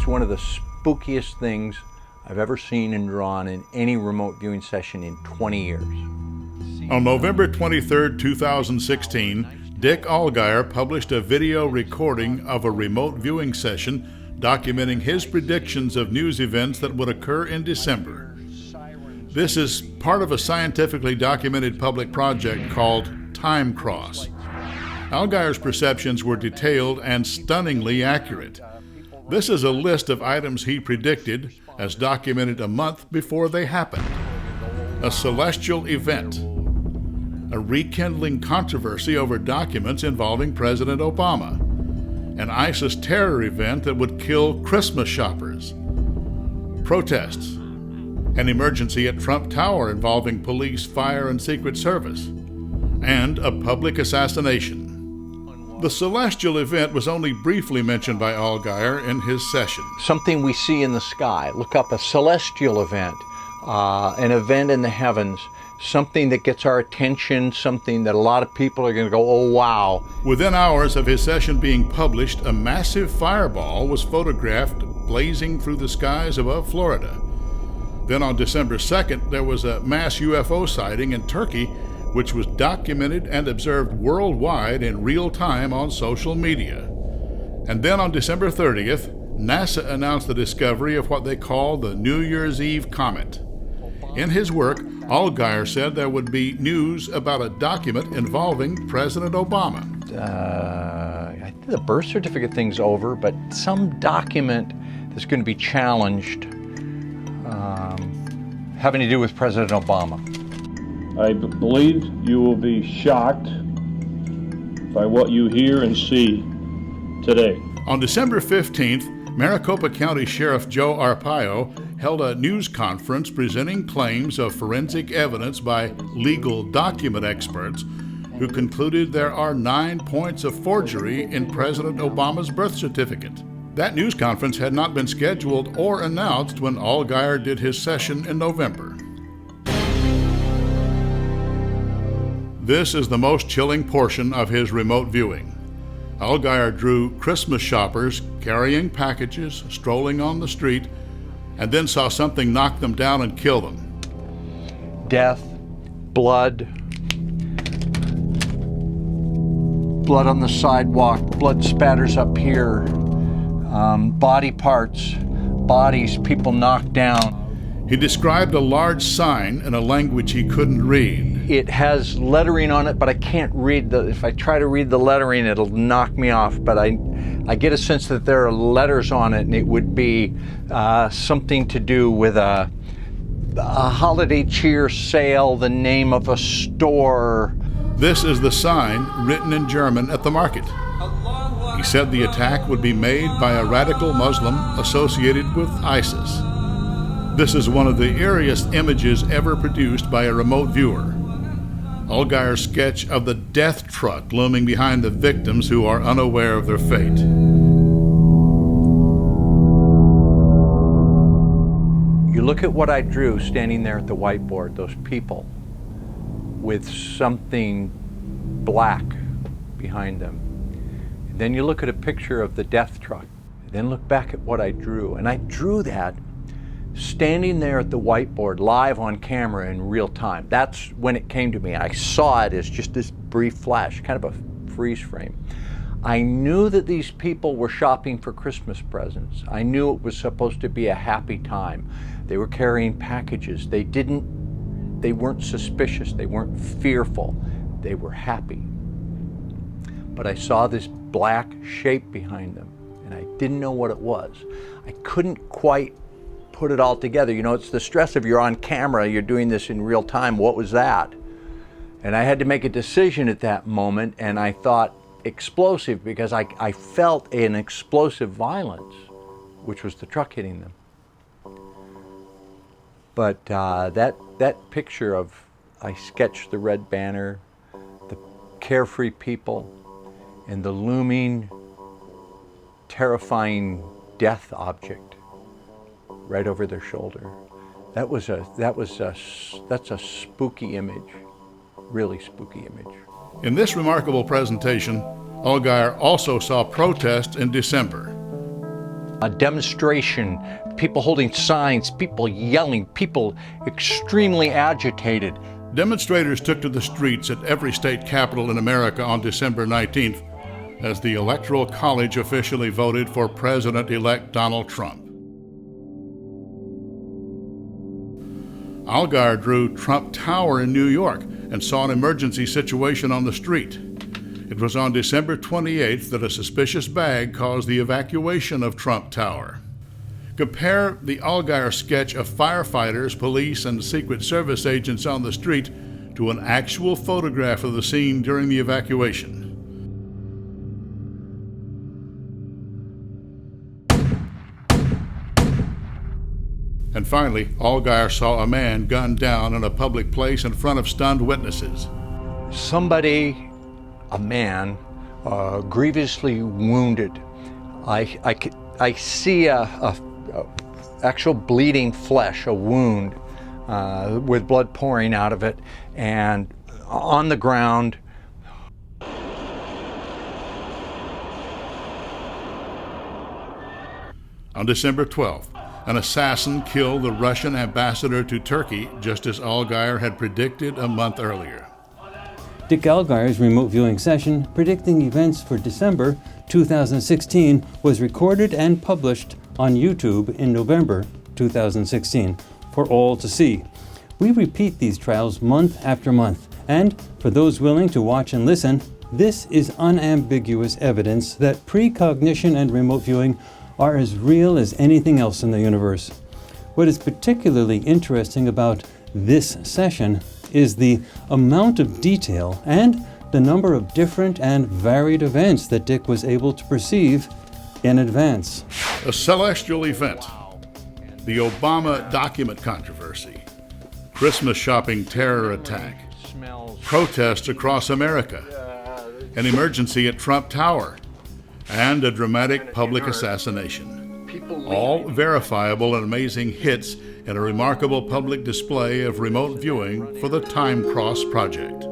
one of the spookiest things I've ever seen and drawn in any remote viewing session in 20 years. On November 23, 2016, Dick Allgire published a video recording of a remote viewing session documenting his predictions of news events that would occur in December. This is part of a scientifically documented public project called Time Cross. Allgire's perceptions were detailed and stunningly accurate. This is a list of items he predicted as documented a month before they happened. A celestial event, a rekindling controversy over documents involving President Obama, an ISIS terror event that would kill Christmas shoppers, protests, an emergency at Trump Tower involving police, fire, and Secret Service, and a public assassination. The celestial event was only briefly mentioned by Allgire in his session. Something we see in the sky. Look up a celestial event, an event in the heavens, something that gets our attention, something that a lot of people are going to go, oh, wow. Within hours of his session being published, a massive fireball was photographed blazing through the skies above Florida. Then on December 2nd, there was a mass UFO sighting in Turkey, which was documented and observed worldwide in real time on social media. And then on December 30th, NASA announced the discovery of what they call the New Year's Eve comet. In his work, Allgire said there would be news about a document involving President Obama. I think the birth certificate thing's over, but some document that's going to be challenged having to do with President Obama. I believe you will be shocked by what you hear and see today. On December 15th, Maricopa County Sheriff Joe Arpaio held a news conference presenting claims of forensic evidence by legal document experts who concluded there are 9 points of forgery in President Obama's birth certificate. That news conference had not been scheduled or announced when Allgire did his session in November. This is the most chilling portion of his remote viewing. Allgire drew Christmas shoppers carrying packages, strolling on the street, and then saw something knock them down and kill them. Death, blood on the sidewalk, blood spatters up here, body parts, bodies, people knocked down. He described a large sign in a language he couldn't read. It has lettering on it, but I can't read if I try to read the lettering, it'll knock me off. But I get a sense that there are letters on it, and it would be something to do with a holiday cheer sale, the name of a store. This is the sign written in German at the market. He said the attack would be made by a radical Muslim associated with ISIS. This is one of the eeriest images ever produced by a remote viewer. Allgire's sketch of the death truck looming behind the victims who are unaware of their fate. You look at what I drew standing there at the whiteboard, those people with something black behind them. And then you look at a picture of the death truck, and then look back at what I drew. And I drew that standing there at the whiteboard, live on camera in real time. That's when it came to me. I saw it as just this brief flash, kind of a freeze frame. I knew that these people were shopping for Christmas presents. I knew it was supposed to be a happy time. They were carrying packages. They weren't suspicious. They weren't fearful. They were happy. But I saw this black shape behind them, and I didn't know what it was. I couldn't quite put it all together. You know, it's the stress of you're on camera, you're doing this in real time. What was that? And I had to make a decision at that moment, and I thought explosive, because I felt an explosive violence, which was the truck hitting them. But that picture of, I sketched the red banner, the carefree people, and the looming, terrifying death object right over their shoulder. That's a spooky image, really spooky image. In this remarkable presentation, Allgire also saw protests in December. A demonstration, people holding signs, people yelling, people extremely agitated. Demonstrators took to the streets at every state capital in America on December 19th as the Electoral College officially voted for President-elect Donald Trump. Allgire drew Trump Tower in New York and saw an emergency situation on the street. It was on December 28th that a suspicious bag caused the evacuation of Trump Tower. Compare the Allgire sketch of firefighters, police, and Secret Service agents on the street to an actual photograph of the scene during the evacuation. And finally, Allgire saw a man gunned down in a public place in front of stunned witnesses. Somebody, a man, grievously wounded. I see a actual bleeding flesh, a wound with blood pouring out of it, and on the ground. On December 12th, an assassin killed the Russian ambassador to Turkey, just as Allgire had predicted a month earlier. Dick Allgire's remote viewing session predicting events for December 2016 was recorded and published on YouTube in November 2016 for all to see. We repeat these trials month after month, and for those willing to watch and listen, this is unambiguous evidence that precognition and remote viewing are as real as anything else in the universe. What is particularly interesting about this session is the amount of detail and the number of different and varied events that Dick was able to perceive in advance. A celestial event, the Obama document controversy, Christmas shopping terror attack, protests across America, an emergency at Trump Tower, and a dramatic public assassination. All verifiable and amazing hits in a remarkable public display of remote viewing for the Time Cross Project.